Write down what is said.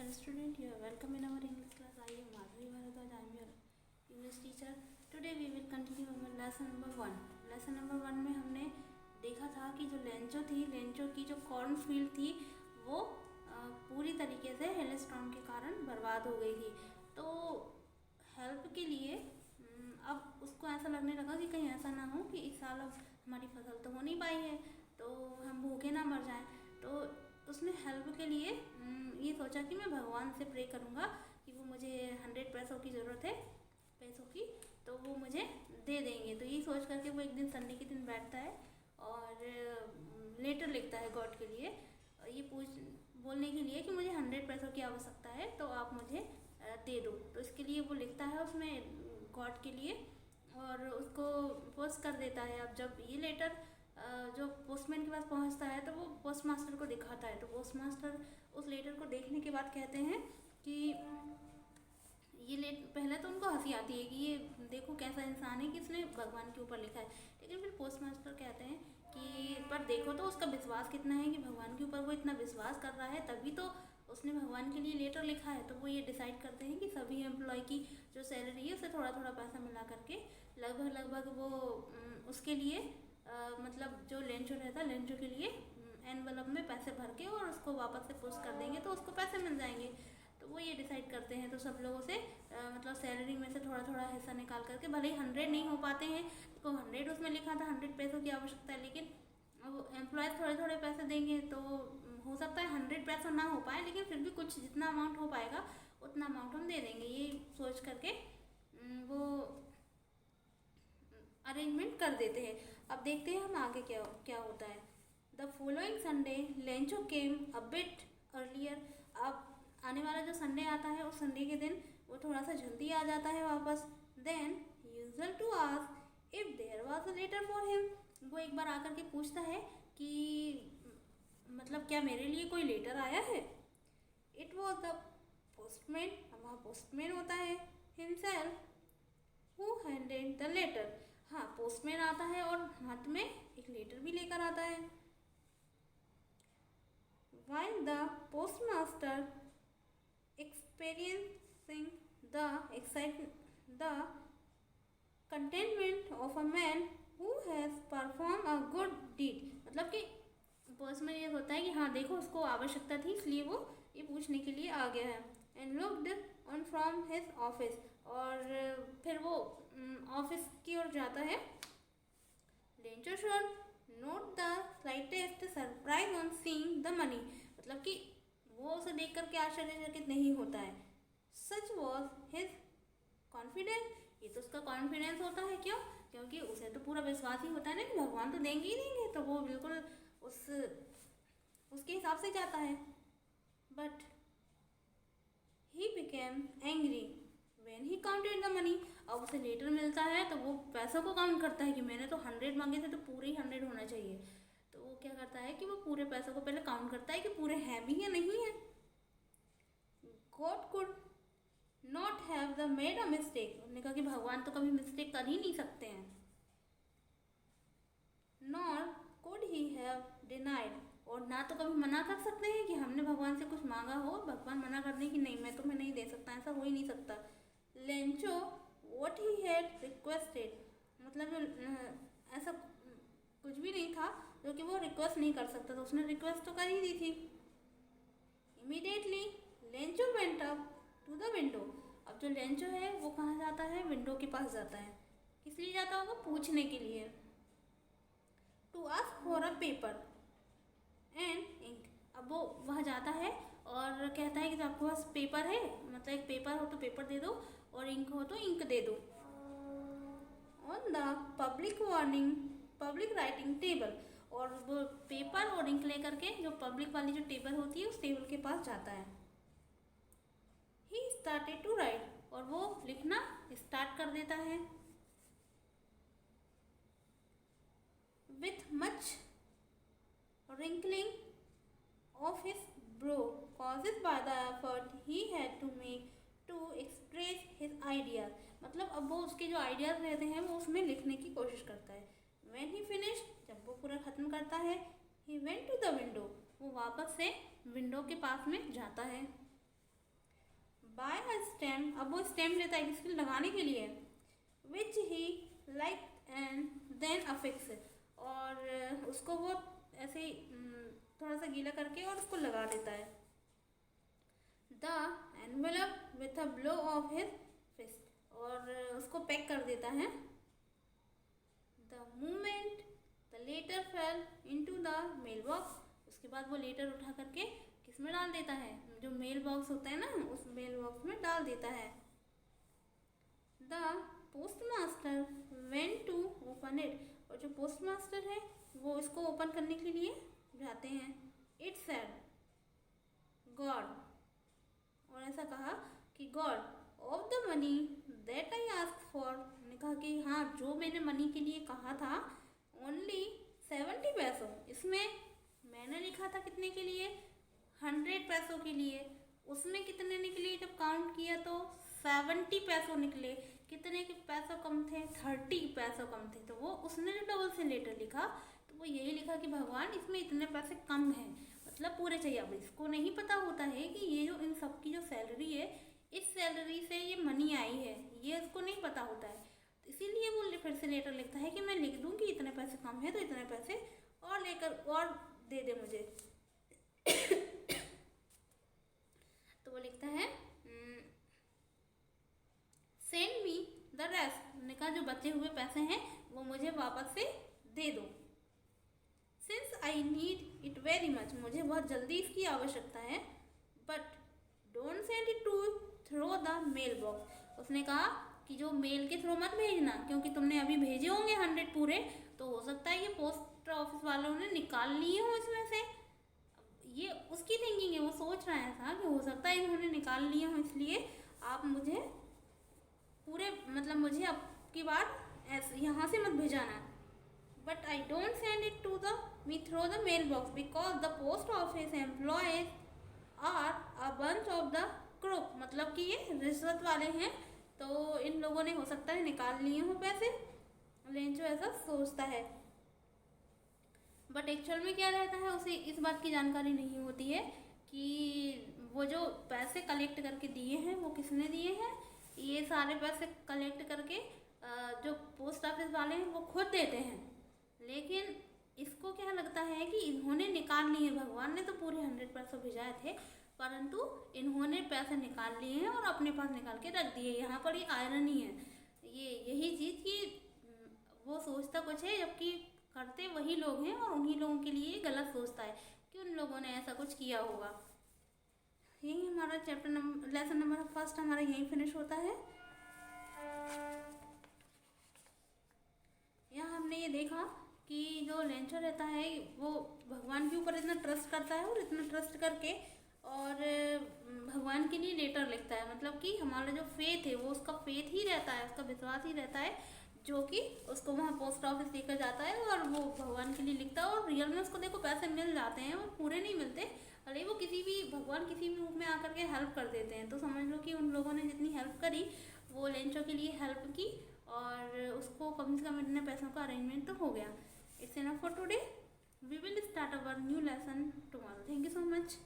Dear student, you are welcome in our English class. I am Madhuri Bharadwaj. I am your English teacher. Today we will continue our lesson number 1. Lesson number 1 में हमने देखा था कि जो Lencho की जो cornfield थी वो पूरी तरीके से हेलस्टॉर्म के कारण बर्बाद हो गई थी। तो हेल्प के लिए अब उसको ऐसा लगने लगा कि कहीं ऐसा ना हो कि इस साल अब हमारी फसल तो हो नहीं पाई है, तो हम भूखे ना मर जाएं। तो उसने हेल्प के लिए ये सोचा कि मैं भगवान से प्रे करूँगा कि वो मुझे 100 पैसों की ज़रूरत है, पैसों की, तो वो मुझे दे देंगे। तो ये सोच करके वो एक दिन संडे के दिन बैठता है और लेटर लिखता है गॉड के लिए, ये बोलने के लिए कि मुझे 100 पैसों की आवश्यकता है, तो आप मुझे दे दो। तो इसके लिए वो लिखता है उसमें गॉड के लिए और उसको पोस्ट कर देता है। अब जब ये लेटर जो पोस्टमैन के पास पहुंचता है तो वो पोस्ट मास्टर को दिखाता है। तो पोस्ट मास्टर उस लेटर को देखने के बाद कहते हैं कि ये पहले तो उनको हंसी आती है कि ये देखो कैसा इंसान है कि इसने भगवान के ऊपर लिखा है, लेकिन फिर पोस्ट मास्टर कहते हैं कि पर देखो तो उसका विश्वास कितना है कि भगवान के ऊपर वो इतना विश्वास कर रहा है, तभी तो उसने भगवान के लिए लेटर लिखा है। तो वो ये डिसाइड करते हैं कि सभी एम्प्लॉय की जो सैलरी है उसे थोड़ा थोड़ा पैसा मिला करके लगभग वो उसके लिए मतलब जो लेंचो रहता है लेंचो के लिए एनवलप में पैसे भर के और उसको वापस से पोस्ट कर देंगे तो उसको पैसे मिल जाएंगे। तो वो ये डिसाइड करते हैं। तो सब लोगों से मतलब सैलरी में से थोड़ा थोड़ा हिस्सा निकाल करके, भले ही 100 नहीं हो पाते हैं, तो 100 उसमें लिखा था 100 पैसों की आवश्यकता है, लेकिन वो एम्प्लॉयज़ थोड़े थोड़े पैसे देंगे तो हो सकता है 100 पैसा ना हो पाए, लेकिन फिर भी कुछ जितना अमाउंट हो पाएगा उतना अमाउंट हम दे देंगे। ये सोच करके वो अरेंजमेंट कर देते हैं। अब देखते हैं हम आगे क्या क्या होता है। The following Sunday Lencho came a bit earlier. अब आने वाला जो संडे आता है उस संडे के दिन वो थोड़ा सा जल्दी आ जाता है वापस। Then usual to ask if there was a letter for him. वो एक बार आकर के पूछता है कि मतलब क्या मेरे लिए कोई लेटर आया है। It was the postman. अब वहाँ पोस्टमैन होता है himself who handed the letter. हाँ, पोस्टमैन आता है और हाथ में एक लेटर भी लेकर आता है। While the postmaster experiencing the contentment of a man who has performed a good deed। मतलब कि पोस्टमैन ये होता है कि हाँ देखो उसको आवश्यकता थी इसलिए वो ये पूछने के लिए आ गया है। And looked on from his office. और फिर वो ऑफिस की ओर जाता है। Lencho should note the slightest surprise on seeing the money. मतलब कि वो उसे देख करके आश्चर्यचकित नहीं होता है। सच वॉज हिज कॉन्फिडेंस। ये तो उसका कॉन्फिडेंस होता है। क्यों? क्योंकि उसे तो पूरा विश्वास ही होता है ना कि भगवान तो देंगे ही देंगे, तो वो बिल्कुल उसके हिसाब से जाता है। But he became angry when he counted the money. अब उसे लेटर मिलता है तो वो पैसों को काउंट करता है कि मैंने तो 100 मांगे थे तो पूरे ही 100 होना चाहिए। तो वो क्या करता है कि वो पूरे पैसों को पहले काउंट करता है कि पूरे हैं भी या नहीं है। God could not have the made a mistake. उन्होंने कहा कि भगवान तो कभी मिस्टेक कर ही नहीं सकते हैं। Nor could he have denied. और ना तो कभी मना कर सकते हैं कि हमने भगवान से कुछ मांगा हो, भगवान मना कर दें कि नहीं मैं तुम्हें नहीं दे सकता, ऐसा हो ही नहीं सकता। Lencho what he had requested. मतलब ऐसा कुछ भी नहीं था जो कि वो रिक्वेस्ट नहीं कर सकता, तो उसने रिक्वेस्ट तो कर ही दी थी। Immediately Lencho went up to the window. अब जो लेंचो है वो कहाँ जाता है? विंडो के पास जाता है। किस लिए जाता होगा? पूछने के लिए। To ask for a paper and ink. अब वो वहाँ जाता है और कहता है कि जब आपके पास पेपर है, मतलब एक पेपर हो तो पेपर दे दो और इंक हो तो इंक दे दो। On the public writing table. और वो पेपर और इंक लेकर के जो पब्लिक वाली जो टेबल होती है उस टेबल के पास जाता है। He started to write. और वो लिखना स्टार्ट कर देता है। With much wrinkling of his brow caused by the effort he had to make to express his ideas। मतलब अब वो उसके जो आइडियाज रहते हैं वो उसमें लिखने की कोशिश करता है। When he finished, जब वो पूरा ख़त्म करता है, he went to the window। वो वापस से विंडो के पास में जाता है। बाय अ स्टेम, अब वो स्टेम लेता है किसके लिए, लगाने के लिए, विच ही लाइक एंड देन अफिक्स, और उसको वो ऐसे ही थोड़ा सा गीला करके और उसको लगा देता है। The envelope with a blow of his fist, और उसको पैक कर देता है। The moment the letter fell into the mail box, उसके बाद वो लेटर उठा करके किस में डाल देता है, जो मेल बॉक्स होता है ना उस मेल बॉक्स में डाल देता है। The post master went to open it, और जो पोस्ट मास्टर है वो इसको ओपन करने के लिए जाते हैं। इट सेड गॉड, और ऐसा कहा कि God of the money that I ask for, ने कहा कि हाँ जो मैंने मनी के लिए कहा था ओनली 70 पैसों, इसमें मैंने लिखा था कितने के लिए, 100 पैसों के लिए, उसमें कितने निकले जब काउंट किया तो 70 पैसों निकले। कितने के पैसों कम थे, 30 पैसों कम थे। तो वो उसने जो डबल से लेटर लिखा तो वो यही लिखा कि भगवान इसमें इतने पैसे कम हैं, मतलब पूरे चाहिए। अब इसको नहीं पता होता है कि ये जो इन सबकी जो सैलरी है, इस सैलरी से ये मनी आई है, ये इसको नहीं पता होता है। तो इसीलिए वो फिर से लेटर लिखता है कि मैं लिख दूँ कि इतने पैसे कम है तो इतने पैसे और लेकर और दे दे मुझे। तो वो लिखता है सेंड मी द रेस्ट, ने कहा जो बचे हुए पैसे हैं वो मुझे वापस से दे दो। Since I need it very much, मुझे बहुत जल्दी इसकी आवश्यकता है। But don't send it to through the mail box, उसने कहा कि जो मेल के थ्रू मत भेजना, क्योंकि तुमने अभी भेजे होंगे 100 पूरे, तो हो सकता है ये पोस्ट ऑफिस वालों ने निकाल लिए हो इसमें से। ये उसकी थिंकिंग है, वो सोच रहा है ऐसा कि हो सकता है इन्होंने निकाल लिए हो, इसलिए आप मुझे पूरे मतलब मुझे अब की बार ऐसे यहाँ से मत भेजाना। But I don't send it to the me through the mail box because the post office employees are a bunch of the crook, मतलब कि ये रिश्वत वाले हैं, तो इन लोगों ने हो सकता है निकाल लिए हों पैसे, लेंचो ऐसा सोचता है। बट एक्चुअल में क्या रहता है उसे इस बात की जानकारी नहीं होती है कि वो जो पैसे कलेक्ट करके दिए हैं वो किसने दिए हैं। ये सारे पैसे कलेक्ट करके जो पोस्ट ऑफिस वाले हैं वो खुद देते हैं, लेकिन इसको क्या लगता है कि इन्होंने निकाल लिए हैं, भगवान ने तो पूरे 100 पैसे भिजाए थे परंतु इन्होंने पैसे निकाल लिए हैं और अपने पास निकाल के रख दिए। यहाँ पर ये आयरनी है, ये यही चीज़ कि वो सोचता कुछ है जबकि करते वही लोग हैं, और उन्हीं लोगों के लिए गलत सोचता है कि उन लोगों ने ऐसा कुछ किया होगा। यही हमारा chapter number lesson number first हमारा यहीं फिनिश होता है। यहाँ हमने ये देखा कि जो लेंचो रहता है वो भगवान के ऊपर इतना ट्रस्ट करता है और इतना ट्रस्ट करके और भगवान के लिए लेटर लिखता है, मतलब कि हमारा जो फेथ है वो उसका फेथ ही रहता है, उसका विश्वास ही रहता है, जो कि उसको वहाँ पोस्ट ऑफिस लेकर जाता है और वो भगवान के लिए लिखता है। और रियल में उसको देखो पैसे मिल जाते हैं और पूरे नहीं मिलते, भले वो किसी भी भगवान किसी भी रूप में आकर के हेल्प कर देते हैं। तो समझ लो कि उन लोगों ने जितनी हेल्प करी वो लेंचो के लिए हेल्प की और उसको कम से कम इतने पैसों का अरेंजमेंट तो हो गया। It's enough for today, we will start our new lesson tomorrow. Thank you so much.